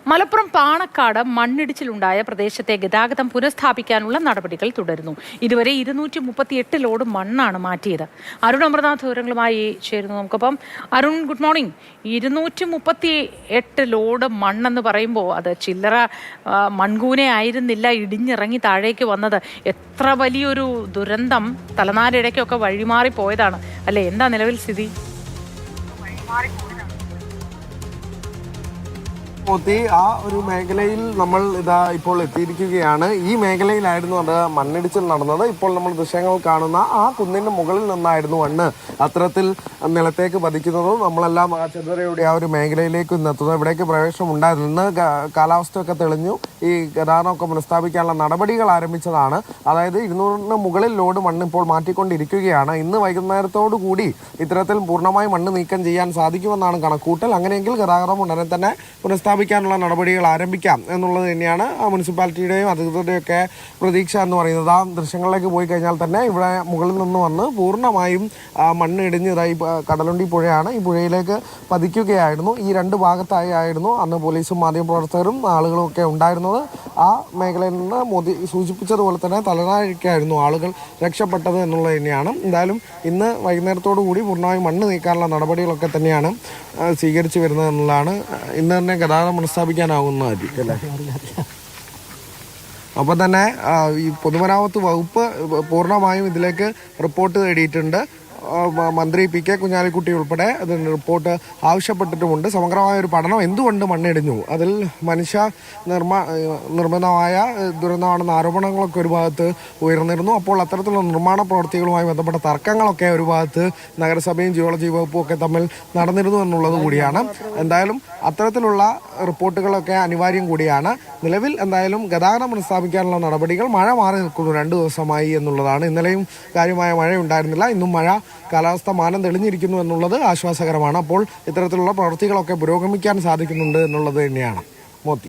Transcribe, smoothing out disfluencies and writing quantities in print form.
മലപ്പുറം പാണക്കാട് മണ്ണിടിച്ചിലുണ്ടായ പ്രദേശത്തെ ഗതാഗതം പുനഃസ്ഥാപിക്കാനുള്ള നടപടികൾ തുടരുന്നു. ഇതുവരെ 238 ലോഡ് മണ്ണാണ് മാറ്റിയത്. അരുൺ അമൃതനാഥ് വിവരങ്ങളുമായി ചേരുന്നു. നമുക്കൊപ്പം അരുൺ, ഗുഡ് മോർണിംഗ്. 238 ലോഡ് മണ്ണെന്ന് പറയുമ്പോൾ അത് ചില്ലറ മൺകൂനെ ആയിരുന്നില്ല ഇടിഞ്ഞിറങ്ങി താഴേക്ക് വന്നത്. എത്ര വലിയൊരു ദുരന്തം തലനാരിഴയ്ക്കൊക്കെ വഴിമാറിപ്പോയതാണ് അല്ലേ? എന്താ നിലവിൽ സ്ഥിതി? മോത്തി, ആ ഒരു മേഖലയിൽ നമ്മൾ ഇപ്പോൾ എത്തിയിരിക്കുകയാണ്. ഈ മേഖലയിലായിരുന്നു അത് മണ്ണിടിച്ചിൽ നടന്നത്. ഇപ്പോൾ നമ്മൾ ദൃശ്യങ്ങൾ കാണുന്ന ആ കുന്നിന്റെ മുകളിൽ നിന്നായിരുന്നു മണ്ണ് അത്തരത്തിൽ നിലത്തേക്ക് പതിക്കുന്നതും നമ്മളെല്ലാം ആ ചെറുതരയുടെ ആ ഒരു മേഖലയിലേക്ക് എത്തുന്നത്. ഇവിടേക്ക് പ്രവേശനം ഉണ്ടായിരുന്നു. ഇന്ന് കാലാവസ്ഥയൊക്കെ തെളിഞ്ഞു. ഈ ഗതാഗതമൊക്കെ പുനഃസ്ഥാപിക്കാനുള്ള നടപടികൾ ആരംഭിച്ചതാണ്. അതായത് 200-ന് മുകളിൽ ലോഡ് മണ്ണ് ഇപ്പോൾ മാറ്റിക്കൊണ്ടിരിക്കുകയാണ്. ഇന്ന് വൈകുന്നേരത്തോടു കൂടി ഇത്തരത്തിൽ പൂർണ്ണമായി മണ്ണ് നീക്കം ചെയ്യാൻ സാധിക്കുമെന്നാണ് കണക്കൂട്ടൽ. അങ്ങനെയെങ്കിൽ ഗതാഗതം ഉടനെ തന്നെ പുനഃസ്ഥാപിക്കാനുള്ള നടപടികൾ ആരംഭിക്കാം എന്നുള്ളത് തന്നെയാണ് മുനിസിപ്പാലിറ്റിയുടെയും അധികൃതരുടെയൊക്കെ പ്രതീക്ഷ എന്ന് പറയുന്നത്. ആ ദൃശ്യങ്ങളിലേക്ക് പോയി കഴിഞ്ഞാൽ തന്നെ ഇവിടെ മുകളിൽ നിന്ന് വന്ന് പൂർണ്ണമായും മണ്ണ് ഇടിഞ്ഞതായി കടലുണ്ടി പുഴയാണ്. ഈ പുഴയിലേക്ക് പതിക്കുകയായിരുന്നു. ഈ രണ്ട് ഭാഗത്തായി ആയിരുന്നു അന്ന് പോലീസും മാധ്യമപ്രവർത്തകരും ആളുകളും ഒക്കെ ഉണ്ടായിരുന്നത്. ആ മേഖലയിൽ നിന്ന് മോദി സൂചിപ്പിച്ചതുപോലെ തന്നെ തലനാരിഴയ്ക്കായിരുന്നു ആളുകൾ രക്ഷപ്പെട്ടത് എന്നുള്ളത് തന്നെയാണ്. എന്തായാലും ഇന്ന് വൈകുന്നേരത്തോടു കൂടി പൂർണ്ണമായും മണ്ണ് നീക്കാനുള്ള നടപടികളൊക്കെ തന്നെയാണ് സ്വീകരിച്ചു വരുന്നത് എന്നുള്ളതാണ്. ഇന്ന് തന്നെ ഗതാഗതം പുനഃസ്ഥാപിക്കാനാകുന്നതായിരിക്കും അല്ലേ? അപ്പം തന്നെ ഈ പൊതുമരാമത്ത് വകുപ്പ് പൂർണ്ണമായും ഇതിലേക്ക് റിപ്പോർട്ട് തേടിയിട്ടുണ്ട്. മന്ത്രി പി കെ കുഞ്ഞാലിക്കുട്ടി ഉൾപ്പെടെ അതിന് റിപ്പോർട്ട് ആവശ്യപ്പെട്ടിട്ടുമുണ്ട്. സമഗ്രമായ ഒരു പഠനം എന്തുകൊണ്ട് മണ്ണിടിഞ്ഞു, അതിൽ മനുഷ്യ നിർമ്മിതമായ ദുരന്തമാണെന്ന ആരോപണങ്ങളൊക്കെ ഒരു ഭാഗത്ത് ഉയർന്നിരുന്നു. അപ്പോൾ അത്തരത്തിലുള്ള നിർമ്മാണ പ്രവൃത്തികളുമായി ബന്ധപ്പെട്ട തർക്കങ്ങളൊക്കെ ഒരു ഭാഗത്ത് നഗരസഭയും ജിയോളജി വകുപ്പും ഒക്കെ തമ്മിൽ നടന്നിരുന്നു എന്നുള്ളത് കൂടിയാണ്. എന്തായാലും അത്തരത്തിലുള്ള റിപ്പോർട്ടുകളൊക്കെ അനിവാര്യം കൂടിയാണ്. നിലവിൽ എന്തായാലും ഗതാഗതം പുനഃസ്ഥാപിക്കാനുള്ള നടപടികൾ മഴ മാറി നിൽക്കുന്നു 2 ദിവസമായി എന്നുള്ളതാണ്. ഇന്നലെയും കാര്യമായ മഴയുണ്ടായിരുന്നില്ല. ഇന്നും മഴ കാലാവസ്ഥ മാനം തെളിഞ്ഞിരിക്കുന്നു എന്നുള്ളത് ആശ്വാസകരമാണ്. അപ്പോൾ ഇത്തരത്തിലുള്ള പ്രവൃത്തികളൊക്കെ പുരോഗമിക്കാൻ സാധിക്കുന്നുണ്ട് എന്നുള്ളത് തന്നെയാണ് മോത്തി.